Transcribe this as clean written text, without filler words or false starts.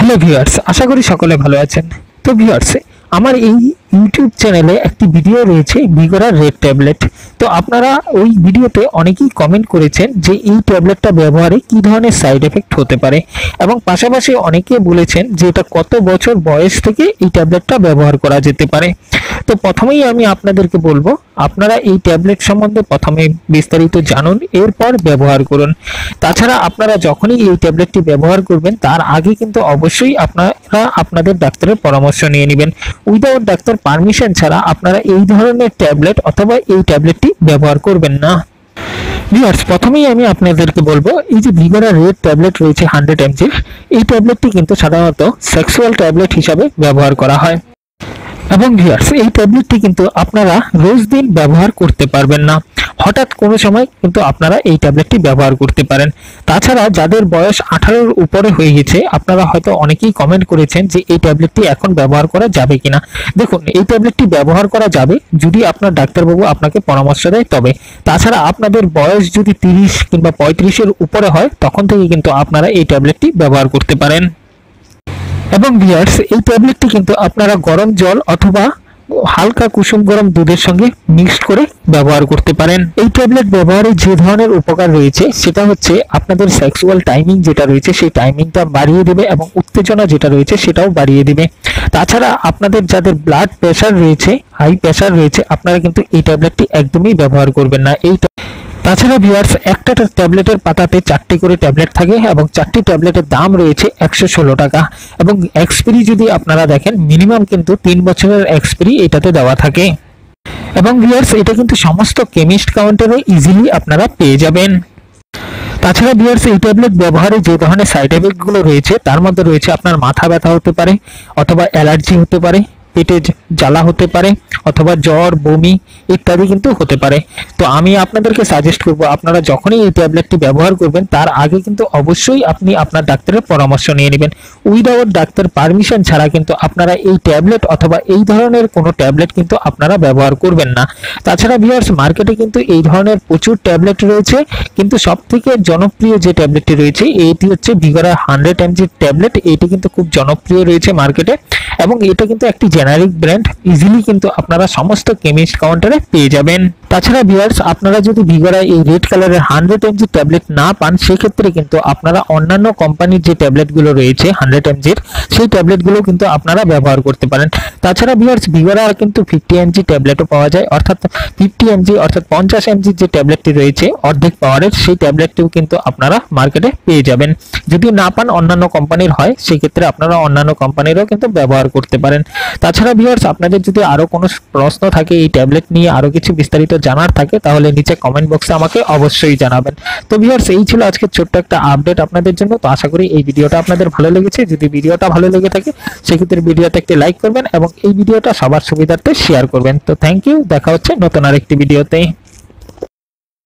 Hello viewers, আশা করি সকলে ভালো আছেন। তো ভিউয়ার্স, আমার এই ইউটিউব চ্যানেলে একটি ভিডিও রয়েছে ভিগোরা রেড ট্যাবলেট। তো আপনারা ওই ভিডিওতে অনেকেই কমেন্ট করেছেন যে এই ট্যাবলেটটা ব্যবহারে কি ধরনের সাইড এফেক্ট হতে পারে, এবং পাশাপাশি অনেকে বলেছেন যে এটা কত বছর বয়স থেকে এই ট্যাবলেটটা ব্যবহার করা যেতে পারে। তো প্রথমেই আমি আপনাদেরকে বলবো, আপনারা এই ট্যাবলেট সম্বন্ধে প্রথমে বিস্তারিত জানুন, এরপর ব্যবহার করুন। তাছাড়া আপনারা যখনই এই ট্যাবলেটটি ব্যবহার করবেন তার আগে কিন্তু অবশ্যই আপনারা আপনাদের ডাক্তারের পরামর্শ নিয়ে নেবেন। উইদাউট ডাক্তার পারমিশন ছাড়া আপনারা এই ধরনের ট্যাবলেট অথবা এই ট্যাবলেটটি ব্যবহার করবেন না। ভিউয়ার্স, প্রথমেই আমি আপনাদেরকে বলবো, এই যে ভিগোরা রেড ট্যাবলেট রয়েছে 100 mg, এই ট্যাবলেটটি কিন্তু সাধারণত সেক্সুয়াল ট্যাবলেট হিসাবে ব্যবহার করা হয়। এবং ভিউয়ার্স, এই ট্যাবলেটটি কিন্তু আপনারা রোজ দিন ব্যবহার করতে পারবেন না, হঠাৎ কোনো সময় কিন্তু আপনারা এই ট্যাবলেটটি ব্যবহার করতে পারেন। তাছাড়া যাদের বয়স 18-র উপরে হয়ে গেছে, আপনারা হয়তো অনেকেই কমেন্ট করেছেন যে এই ট্যাবলেটটি এখন ব্যবহার করা যাবে কিনা। দেখুন, এই ট্যাবলেটটি ব্যবহার করা যাবে যদি আপনার ডাক্তারবাবু আপনাকে পরামর্শ দেয় তবে। তাছাড়া আপনাদের বয়স যদি 30 কিংবা 35-এর উপরে হয় তখন থেকে কিন্তু আপনারা এই ট্যাবলেটটি ব্যবহার করতে পারেন। এবং ভিউয়ার্স, এই ট্যাবলেটটি কিন্তু আপনারা গরম জল অথবা হালকা কুসুম গরম দুধের সঙ্গে মিক্সড করে ব্যবহার করতে পারেন। এই ট্যাবলেট ব্যবহারে যে ধরনের উপকার রয়েছে সেটা হচ্ছে আপনাদের সেক্সুয়াল টাইমিং যেটা রয়েছে সেই টাইমিংটা বাড়িয়ে দেবে এবং উত্তেজনা যেটা রয়েছে সেটাও বাড়িয়ে দেবে। তাছাড়া আপনাদের যাদের ব্লাড প্রেশার রয়েছে, হাই প্রেশার রয়েছে, আপনারা কিন্তু এই ট্যাবলেটটি একদমই ব্যবহার করবেন না। তাছাড়া ভিউয়ার্স, একটা ট্যাবলেটের পাতাতে 4টি করে ট্যাবলেট থাকে এবং 4টি ট্যাবলেটের দাম রয়েছে 116 টাকা। এবং এক্সপায়ারি যদি আপনারা দেখেন, মিনিমাম কিন্তু 3 বছরের এক্সপায়ারি এটাতে দেওয়া থাকে। এবং ভিউয়ার্স, এটা কিন্তু সমস্ত কেমিস্ট কাউন্টারে ইজিলি আপনারা পেয়ে যাবেন। তাছাড়া ভিউয়ার্স, এই ট্যাবলেট ব্যবহারে যে ধরনের সাইড এফেক্টগুলো রয়েছে তার মধ্যে রয়েছে আপনার মাথা ব্যথা হতে পারে, অথবা অ্যালার্জি হতে পারে, পেটে জ্বালা হতে পারে, অথবা জ্বর, বমি ইত্যাদি কিন্তু হতে পারে। তো আমি আপনাদেরকে সাজেস্ট করব, আপনারা যখনই এই ট্যাবলেটটি ব্যবহার করবেন তার আগে কিন্তু অবশ্যই আপনি আপনার ডাক্তারের পরামর্শ নিয়ে নেবেন। উইদাউট ডাক্তার পারমিশন ছাড়া কিন্তু আপনারা এই ট্যাবলেট অথবা এই ধরনের কোনো ট্যাবলেট কিন্তু আপনারা ব্যবহার করবেন না। তাছাড়া ভিউয়ার্স, মার্কেটে কিন্তু এই ধরনের প্রচুর ট্যাবলেট রয়েছে, কিন্তু সবথেকে জনপ্রিয় যে ট্যাবলেটটি রয়েছে এটি হচ্ছে ভিগোরা 100 mg ট্যাবলেট। এটি কিন্তু খুব জনপ্রিয় রয়েছে মার্কেটে, এবং এটা কিন্তু একটি জেনারিক ব্র্যান্ড, ইজিলি কিন্তু আপনারা সমস্ত কেমিস্ট কাউন্টারে পেয়ে যাবেন। তাছাড়া ভিউয়ার্স, আপনারা যদি ভিগোরা এই রেড কালারের 100 mg ট্যাবলেট না পান, সেক্ষেত্রে কিন্তু আপনারা অন্যান্য কোম্পানির যে ট্যাবলেটগুলো রয়েছে 100 mg সেই ট্যাবলেটগুলো কিন্তু আপনারা ব্যবহার করতে পারেন। তাছাড়া ভিউয়ার্স, ভিগোরা কিন্তু 50 mg ট্যাবলেটও পাওয়া যায়, অর্থাৎ 50 mg অর্থাৎ 50 mg যে ট্যাবলেটটি রয়েছে অর্ধেক পাওয়ারের, সেই ট্যাবলেটটিও কিন্তু আপনারা মার্কেটে পেয়ে যাবেন। যদি না পান, অন্যান্য কোম্পানির হয়, সেক্ষেত্রে আপনারা অন্যান্য কোম্পানিরও কিন্তু ব্যবহার করতে পারেন। তাছাড়া ভিউয়ার্স, আপনাদের যদি আরো কোনো প্রশ্ন থাকে এই ট্যাবলেট নিয়ে, আরো কিছু বিস্তারিত জানার থাকে, তাহলে নিচে কমেন্ট বক্সে আমাকে অবশ্যই জানাবেন। তো ভিউয়ার্স, এই ছিল আজকে ছোট্ট একটা আপডেট আপনাদের জন্য। তো আশা করি এই ভিডিওটা আপনাদের ভালো লেগেছে। যদি ভিডিওটা ভালো লেগে থাকে সেক্ষেত্রে ভিডিওতে একটি লাইক করবেন এবং এই ভিডিওটা সবার সুবিধার্থে শেয়ার করবেন। তো থ্যাংক ইউ, দেখা হচ্ছে নতুন আরেকটি ভিডিওতে।